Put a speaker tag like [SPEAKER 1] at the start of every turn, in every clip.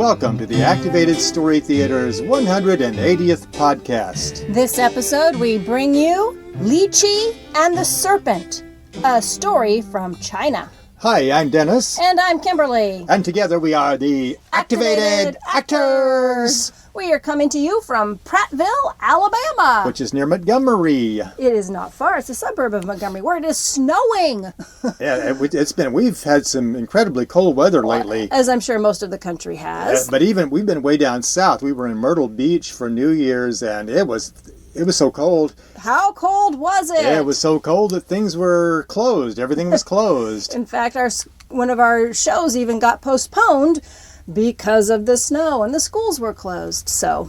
[SPEAKER 1] Welcome to the Activated Story Theater's 180th podcast.
[SPEAKER 2] This episode we bring you Lychee and the Serpent, a story from China.
[SPEAKER 1] Hi, I'm Dennis.
[SPEAKER 2] And I'm Kimberly.
[SPEAKER 1] And together we are the Activated Actors.
[SPEAKER 2] We are coming to you from Prattville, Alabama.
[SPEAKER 1] Which is near Montgomery.
[SPEAKER 2] It is not far. It's a suburb of Montgomery where it is snowing.
[SPEAKER 1] Yeah, we've had some incredibly cold weather lately.
[SPEAKER 2] As I'm sure most of the country has.
[SPEAKER 1] But even we've been way down south. We were in Myrtle Beach for New Year's and it was so cold.
[SPEAKER 2] How cold was it?
[SPEAKER 1] Yeah, it was so cold that things were closed. Everything was closed.
[SPEAKER 2] In fact, one of our shows even got postponed because of the snow, and the schools were closed.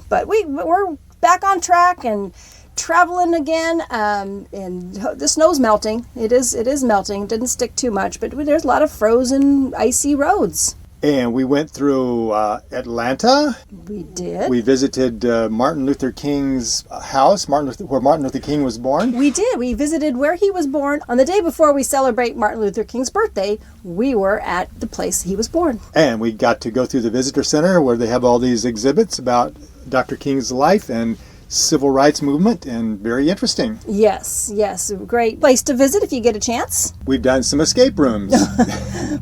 [SPEAKER 2] But we're back on track and traveling again. And the snow's melting. It is melting. It didn't stick too much, but there's a lot of frozen, icy roads.
[SPEAKER 1] And we went through Atlanta.
[SPEAKER 2] We did.
[SPEAKER 1] We visited Martin Luther King's house, where Martin Luther King was born.
[SPEAKER 2] We did. We visited where he was born. On the day before we celebrate Martin Luther King's birthday, we were at the place he was born.
[SPEAKER 1] And we got to go through the visitor center where they have all these exhibits about Dr. King's life and civil rights movement, and very interesting.
[SPEAKER 2] Yes. Great place to visit if you get a chance.
[SPEAKER 1] We've done some escape rooms.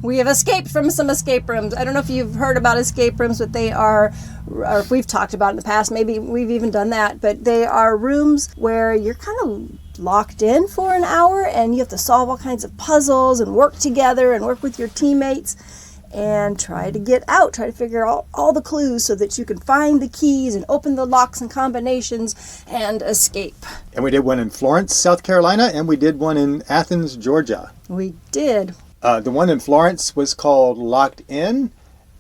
[SPEAKER 2] We have escaped from some escape rooms. I don't know if you've heard about escape rooms, but they are, or if we've talked about it in the past, maybe we've even done that, but they are rooms where you're kind of locked in for an hour and you have to solve all kinds of puzzles and work together and work with your teammates and try to get out, try to figure out all the clues so that you can find the keys and open the locks and combinations and escape.
[SPEAKER 1] And we did one in Florence, South Carolina, and we did one in Athens, Georgia.
[SPEAKER 2] We did.
[SPEAKER 1] The one in Florence was called Locked In,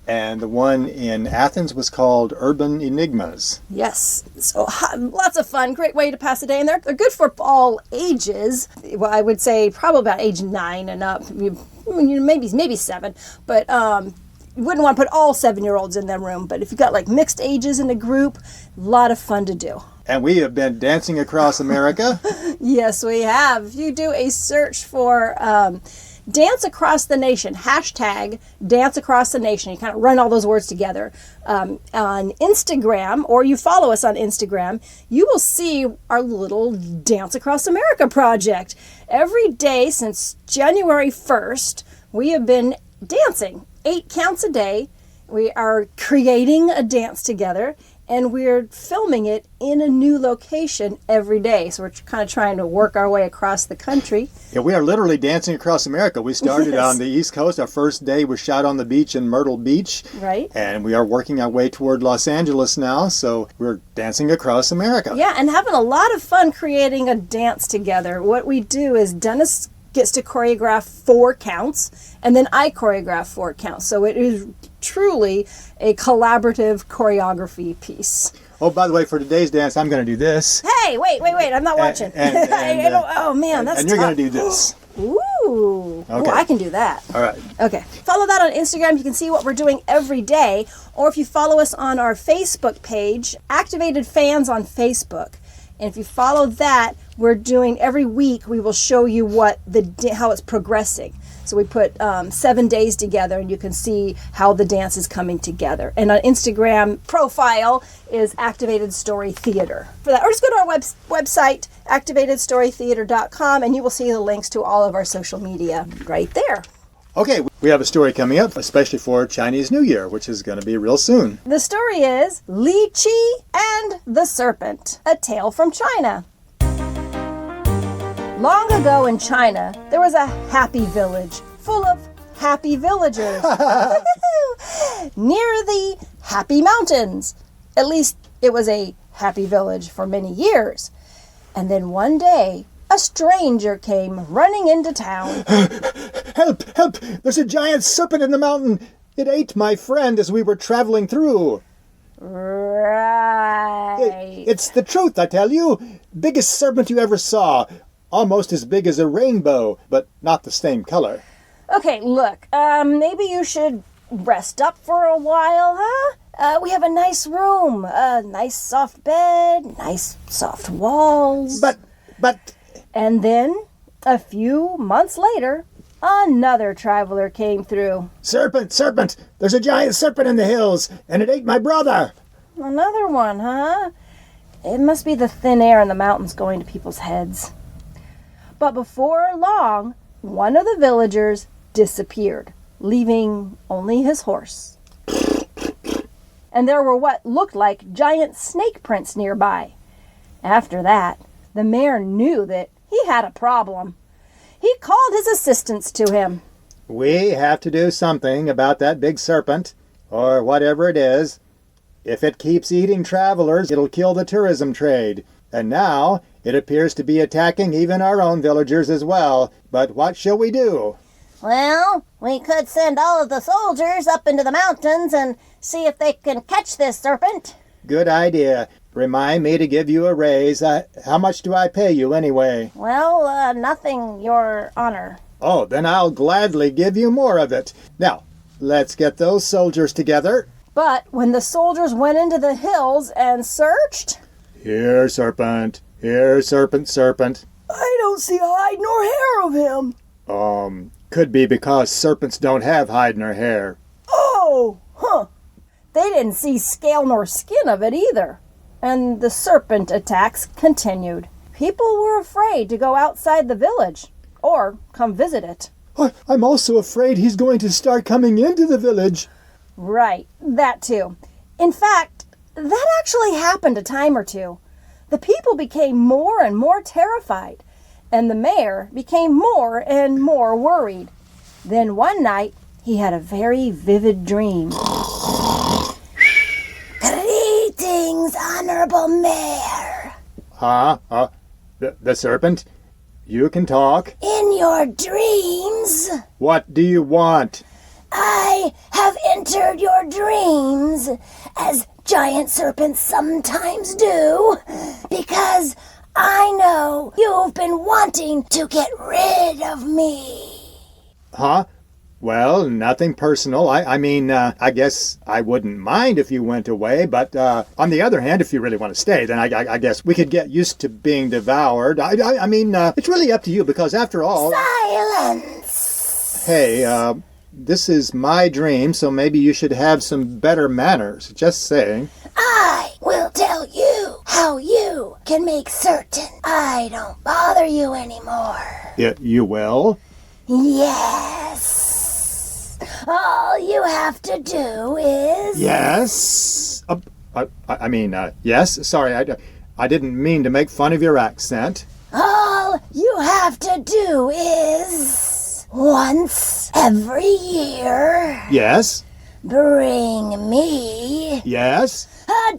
[SPEAKER 1] and the one in Athens was called Urban Enigmas.
[SPEAKER 2] Yes. So lots of fun. Great way to pass a day. And they're good for all ages. Well, I would say probably about age 9 and up. Maybe 7. But you wouldn't want to put all 7-year-olds in that room. But if you've got like mixed ages in a group, a lot of fun to do.
[SPEAKER 1] And we have been dancing across America.
[SPEAKER 2] Yes, we have. If you do a search for Dance Across the Nation, hashtag Dance Across the Nation. You kind of run all those words together on Instagram, or you follow us on Instagram, you will see our little Dance Across America project. Every day since January 1st, we have been dancing 8 counts a day. We are creating a dance together, and we're filming it in a new location every day. So we're kind of trying to work our way across the country.
[SPEAKER 1] Yeah, we are literally dancing across America. We started on the East Coast. Our first day was shot on the beach in Myrtle Beach.
[SPEAKER 2] Right.
[SPEAKER 1] And we are working our way toward Los Angeles now. So we're dancing across America.
[SPEAKER 2] Yeah, and having a lot of fun creating a dance together. What we do is Dennis gets to choreograph 4 counts, and then I choreograph 4 counts. So it is truly a collaborative choreography piece.
[SPEAKER 1] Oh, by the way, for today's dance, I'm going to do this.
[SPEAKER 2] Hey, wait, I'm not watching. Oh, man, that's
[SPEAKER 1] And you're
[SPEAKER 2] tough.
[SPEAKER 1] going to do this.
[SPEAKER 2] Ooh.
[SPEAKER 1] Okay.
[SPEAKER 2] Ooh, I can do that.
[SPEAKER 1] All right.
[SPEAKER 2] Okay. Follow that on Instagram. You can see what we're doing every day. Or if you follow us on our Facebook page, Activated Fans on Facebook. And if you follow that, we're doing every week, we will show you how it's progressing. So we put 7 days together, and you can see how the dance is coming together. And our Instagram profile is Activated Story Theater. For that, or just go to our website, activatedstorytheater.com, and you will see the links to all of our social media right there.
[SPEAKER 1] Okay, we have a story coming up, especially for Chinese New Year, which is going to be real soon.
[SPEAKER 2] The story is Lychee and the Serpent, a tale from China. Long ago in China, there was a happy village full of happy villagers near the Happy Mountains. At least it was a happy village for many years. And then one day, a stranger came running into town.
[SPEAKER 1] Help! Help! There's a giant serpent in the mountain. It ate my friend as we were traveling through.
[SPEAKER 2] Right.
[SPEAKER 1] It's the truth, I tell you. Biggest serpent you ever saw. Almost as big as a rainbow, but not the same color.
[SPEAKER 2] Okay, look, maybe you should rest up for a while, huh? We have a nice room, a nice soft bed, nice soft walls.
[SPEAKER 1] But...
[SPEAKER 2] And then, a few months later, another traveler came through.
[SPEAKER 1] Serpent, serpent! There's a giant serpent in the hills, and it ate my brother!
[SPEAKER 2] Another one, huh? It must be the thin air in the mountains going to people's heads. But before long, one of the villagers disappeared, leaving only his horse. And there were what looked like giant snake prints nearby. After that, the mayor knew that he had a problem. He called his assistants to him.
[SPEAKER 1] We have to do something about that big serpent, or whatever it is. If it keeps eating travelers, it'll kill the tourism trade. And now, it appears to be attacking even our own villagers as well. But what shall we do?
[SPEAKER 3] Well, we could send all of the soldiers up into the mountains and see if they can catch this serpent.
[SPEAKER 1] Good idea. Remind me to give you a raise. How much do I pay you anyway?
[SPEAKER 3] Well, nothing, Your Honor.
[SPEAKER 1] Oh, then I'll gladly give you more of it. Now, let's get those soldiers together.
[SPEAKER 2] But when the soldiers went into the hills and searched...
[SPEAKER 1] Here, serpent. Here, serpent, serpent.
[SPEAKER 2] I don't see hide nor hair of him.
[SPEAKER 1] Could be because serpents don't have hide nor hair.
[SPEAKER 2] Oh, huh. They didn't see scale nor skin of it either. And the serpent attacks continued. People were afraid to go outside the village or come visit it.
[SPEAKER 1] I'm also afraid he's going to start coming into the village.
[SPEAKER 2] Right, that too. In fact, that actually happened a time or two. The people became more and more terrified, and the mayor became more and more worried. Then one night, he had a very vivid dream.
[SPEAKER 3] Greetings, Honorable Mayor.
[SPEAKER 1] The serpent? You can talk.
[SPEAKER 3] In your dreams,
[SPEAKER 1] What do you want?
[SPEAKER 3] I have entered your dreams, as giant serpents sometimes do, because I know you've been wanting to get rid of me.
[SPEAKER 1] Huh? Well, nothing personal. I guess I wouldn't mind if you went away, but on the other hand, if you really want to stay, then I guess we could get used to being devoured. It's really up to you, because after all...
[SPEAKER 3] Silence!
[SPEAKER 1] Hey, this is my dream, so maybe you should have some better manners. Just saying.
[SPEAKER 3] I will tell you how you can make certain I don't bother you anymore.
[SPEAKER 1] You will?
[SPEAKER 3] Yes. All you have to do is...
[SPEAKER 1] Yes? Yes? Sorry, I didn't mean to make fun of your accent.
[SPEAKER 3] All you have to do is... once every year...
[SPEAKER 1] Yes?
[SPEAKER 3] bring me...
[SPEAKER 1] Yes?
[SPEAKER 3] a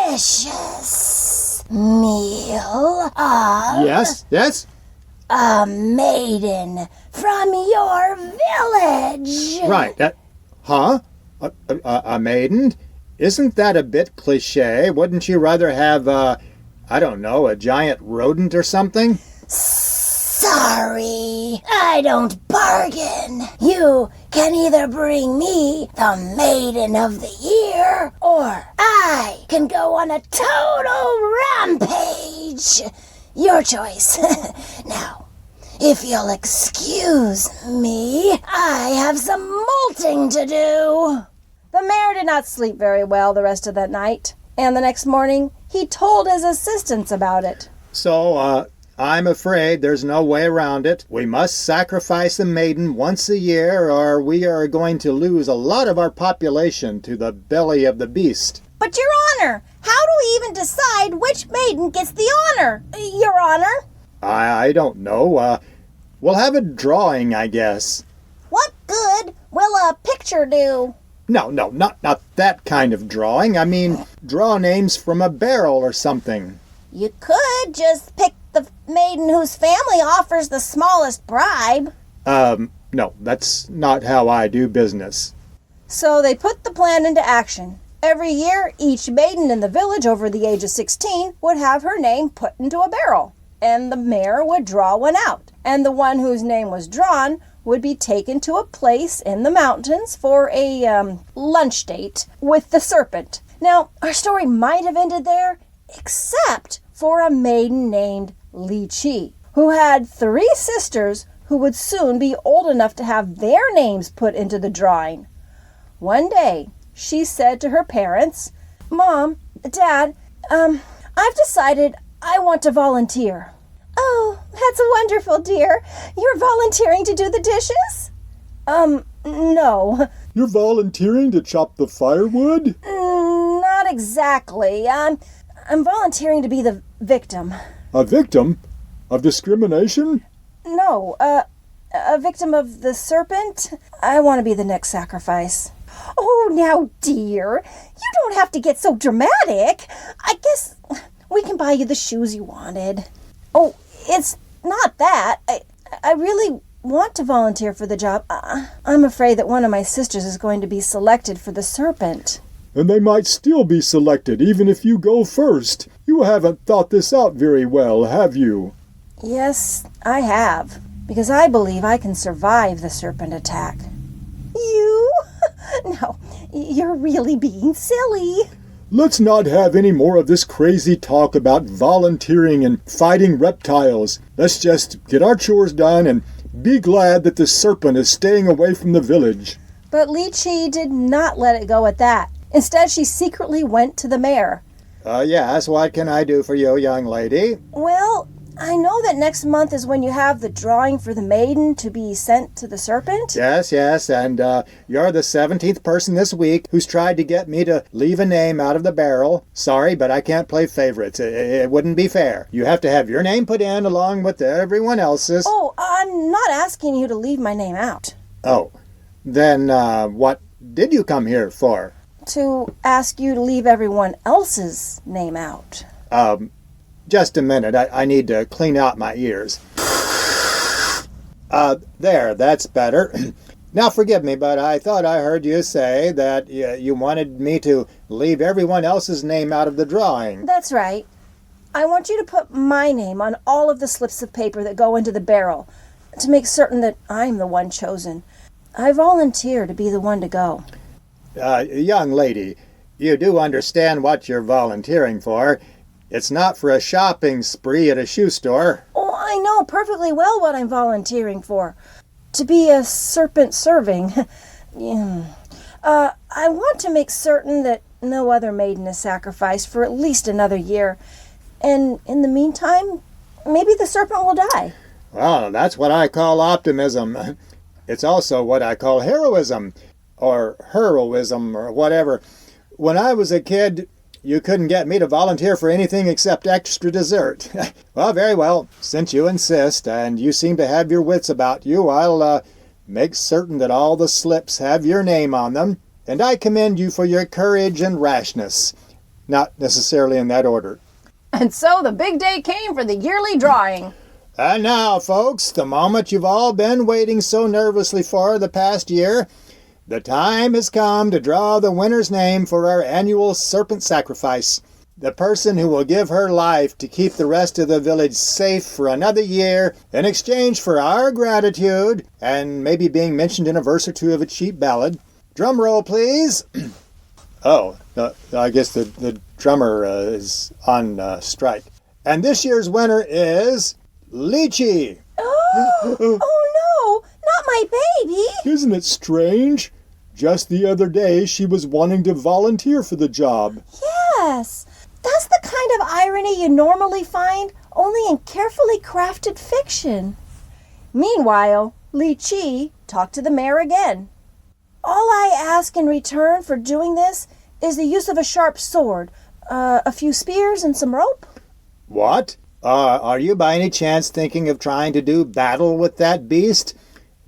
[SPEAKER 3] delicious meal of...
[SPEAKER 1] Yes?
[SPEAKER 3] a maiden from your village.
[SPEAKER 1] Right. A maiden? Isn't that a bit cliché? Wouldn't you rather have, a giant rodent or something?
[SPEAKER 3] Sorry, I don't bargain. You can either bring me the Maiden of the Year, or I can go on a total rampage. Your choice. Now, if you'll excuse me, I have some molting to do.
[SPEAKER 2] The mayor did not sleep very well the rest of that night, and the next morning he told his assistants about it.
[SPEAKER 1] So, I'm afraid there's no way around it. We must sacrifice the maiden once a year, or we are going to lose a lot of our population to the belly of the beast.
[SPEAKER 3] But, Your Honor, how do we even decide which maiden gets the honor? Your Honor?
[SPEAKER 1] I don't know. We'll have a drawing, I guess.
[SPEAKER 3] What good will a picture do?
[SPEAKER 1] No, not that kind of drawing. I mean, draw names from a barrel or something.
[SPEAKER 3] You could just pick the maiden whose family offers the smallest bribe.
[SPEAKER 1] No, that's not how I do business.
[SPEAKER 2] So they put the plan into action. Every year, each maiden in the village over the age of 16 would have her name put into a barrel, and the mayor would draw one out. And the one whose name was drawn would be taken to a place in the mountains for a lunch date with the serpent. Now, our story might have ended there, except for a maiden named Li Chi, who had 3 sisters who would soon be old enough to have their names put into the drawing. One day, she said to her parents, "Mom, Dad, I've decided I want to volunteer." "Oh, that's wonderful, dear. You're volunteering to do the dishes?" No.
[SPEAKER 1] You're volunteering to chop the firewood?
[SPEAKER 2] Not exactly. I'm volunteering to be the victim.
[SPEAKER 1] A victim? Of discrimination?
[SPEAKER 2] No, a victim of the serpent. I want to be the next sacrifice. Oh, now, dear, you don't have to get so dramatic. I guess we can buy you the shoes you wanted. Oh, it's not that. I really want to volunteer for the job. I'm afraid that one of my sisters is going to be selected for the serpent.
[SPEAKER 1] And they might still be selected even if you go first. You haven't thought this out very well, have you?
[SPEAKER 2] Yes, I have, because I believe I can survive the serpent attack. You? No, you're really being silly.
[SPEAKER 1] Let's not have any more of this crazy talk about volunteering and fighting reptiles. Let's just get our chores done and be glad that the serpent is staying away from the village.
[SPEAKER 2] But Lychee did not let it go at that. Instead, she secretly went to the mayor.
[SPEAKER 1] Yes, what can I do for you, young lady?
[SPEAKER 2] Well, I know that next month is when you have the drawing for the maiden to be sent to the serpent.
[SPEAKER 1] Yes, and you're the 17th person this week who's tried to get me to leave a name out of the barrel. Sorry, but I can't play favorites. It wouldn't be fair. You have to have your name put in along with everyone else's.
[SPEAKER 2] Oh, I'm not asking you to leave my name out.
[SPEAKER 1] Oh, then what did you come here for?
[SPEAKER 2] To ask you to leave everyone else's name out.
[SPEAKER 1] Just a minute. I need to clean out my ears. There, that's better. Now forgive me, but I thought I heard you say that you wanted me to leave everyone else's name out of the drawing.
[SPEAKER 2] That's right. I want you to put my name on all of the slips of paper that go into the barrel to make certain that I'm the one chosen. I volunteer to be the one to go.
[SPEAKER 1] Young lady, you do understand what you're volunteering for. It's not for a shopping spree at a shoe store.
[SPEAKER 2] Oh, I know perfectly well what I'm volunteering for. To be a serpent serving. I want to make certain that no other maiden is sacrificed for at least another year. And in the meantime, maybe the serpent will die.
[SPEAKER 1] Well, that's what I call optimism. It's also what I call heroism, or heroism, or whatever. When I was a kid, you couldn't get me to volunteer for anything except extra dessert. Well, very well. Since you insist, and you seem to have your wits about you, I'll make certain that all the slips have your name on them, and I commend you for your courage and rashness. Not necessarily in that order.
[SPEAKER 2] And so the big day came for the yearly drawing.
[SPEAKER 1] And now, folks, the moment you've all been waiting so nervously for the past year, the time has come to draw the winner's name for our annual serpent sacrifice. The person who will give her life to keep the rest of the village safe for another year in exchange for our gratitude and maybe being mentioned in a verse or two of a cheap ballad. Drum roll, please. I guess the drummer is on strike. And this year's winner is Lychee.
[SPEAKER 2] Oh no, not my baby.
[SPEAKER 1] Isn't it strange? Just the other day, she was wanting to volunteer for the job.
[SPEAKER 2] Yes, that's the kind of irony you normally find only in carefully crafted fiction. Meanwhile, Lychee talked to the mayor again. All I ask in return for doing this is the use of a sharp sword, a few spears, and some rope.
[SPEAKER 1] What? Are you by any chance thinking of trying to do battle with that beast?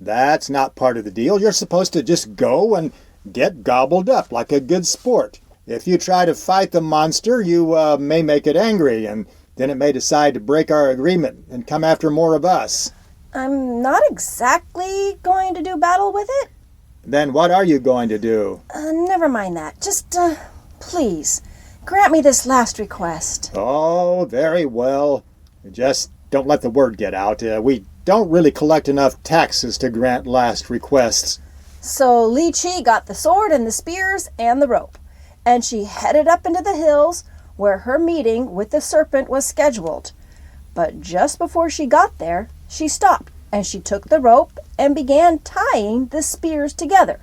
[SPEAKER 1] That's not part of the deal. You're supposed to just go and get gobbled up like a good sport. If you try to fight the monster, you may make it angry, and then it may decide to break our agreement and come after more of us.
[SPEAKER 2] I'm not exactly going to do battle with it.
[SPEAKER 1] Then what are you going to do?
[SPEAKER 2] Never mind that. Just, please, grant me this last request.
[SPEAKER 1] Oh, very well. Just don't let the word get out. We don't really collect enough taxes to grant last requests.
[SPEAKER 2] So Lychee got the sword and the spears and the rope, and she headed up into the hills where her meeting with the serpent was scheduled. But just before she got there, she stopped and she took the rope and began tying the spears together.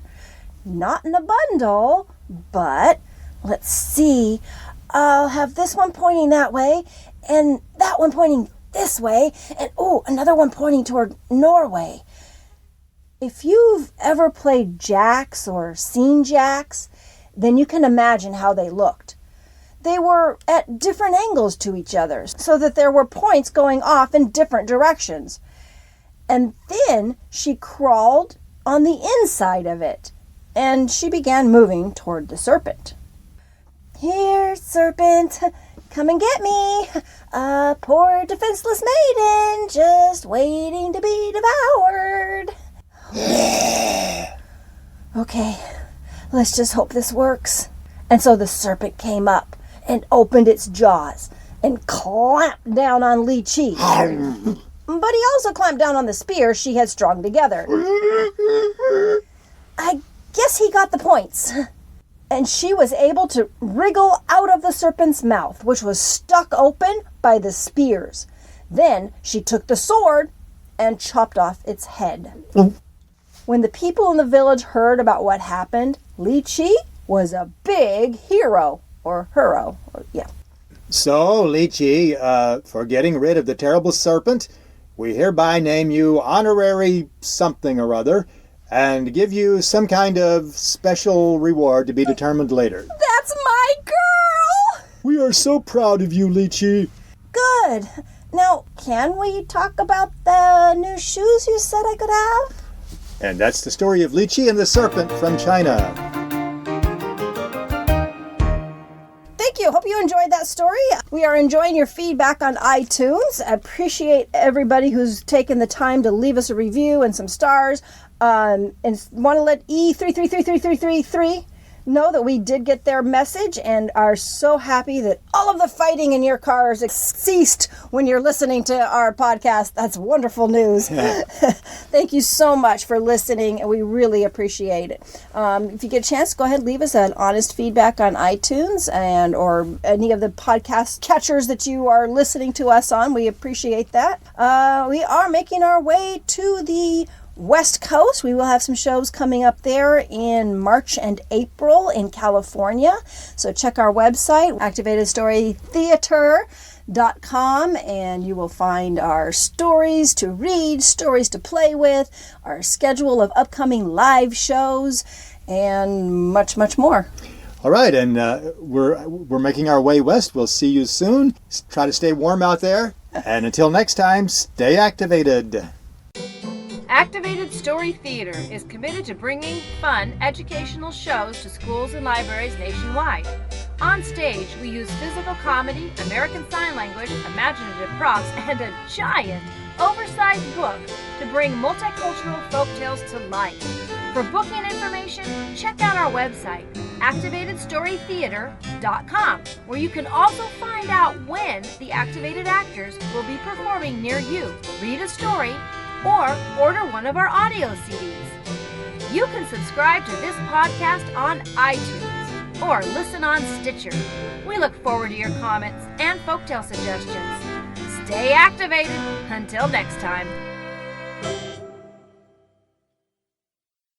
[SPEAKER 2] Not in a bundle, but let's see. I'll have this one pointing that way, and that one pointing this way, and another one pointing toward Norway. If you've ever played jacks or seen jacks, then you can imagine how they looked. They were at different angles to each other, so that there were points going off in different directions. And then she crawled on the inside of it, and she began moving toward the serpent. "Here, serpent, come and get me. A poor defenseless maiden, just waiting to be devoured." Okay, let's just hope this works. And so the serpent came up and opened its jaws and clamped down on Li Chi. But he also clamped down on the spear she had strung together. I guess he got the points. And she was able to wriggle out of the serpent's mouth, which was stuck open by the spears. Then she took the sword and chopped off its head. When the people in the village heard about what happened, Li Chi was a big hero, or hero, yeah.
[SPEAKER 1] So, Li Chi, for getting rid of the terrible serpent, we hereby name you honorary something or other, and give you some kind of special reward to be determined later.
[SPEAKER 2] That's my girl!
[SPEAKER 1] We are so proud of you, Li Chi.
[SPEAKER 2] Good. Now, can we talk about the new shoes you said I could have?
[SPEAKER 1] And that's the story of Li Chi and the Serpent from China.
[SPEAKER 2] Thank you. Hope you enjoyed that story. We are enjoying your feedback on iTunes. I appreciate everybody who's taken the time to leave us a review and some stars. And want to let E333333 know that we did get their message and are so happy that all of the fighting in your cars ceased when you're listening to our podcast. That's wonderful news. Thank you so much for listening, and we really appreciate it. If you get a chance, go ahead and leave us an honest feedback on iTunes and or any of the podcast catchers that you are listening to us on. We appreciate that. We are making our way to the West Coast. We will have some shows coming up there in March and April in California. So check our website, activatedstorytheater.com, and you will find our stories to read, stories to play with, our schedule of upcoming live shows, and much, much more.
[SPEAKER 1] All right, and we're making our way west. We'll see you soon. Try to stay warm out there. And until next time, stay activated.
[SPEAKER 4] Activated Story Theater is committed to bringing fun, educational shows to schools and libraries nationwide. On stage, we use physical comedy, American Sign Language, imaginative props, and a giant, oversized book to bring multicultural folktales to life. For booking information, check out our website, activatedstorytheater.com, where you can also find out when the activated actors will be performing near you. Read a story, or order one of our audio CDs. You can subscribe to this podcast on iTunes or listen on Stitcher. We look forward to your comments and folktale suggestions. Stay activated. Until next time.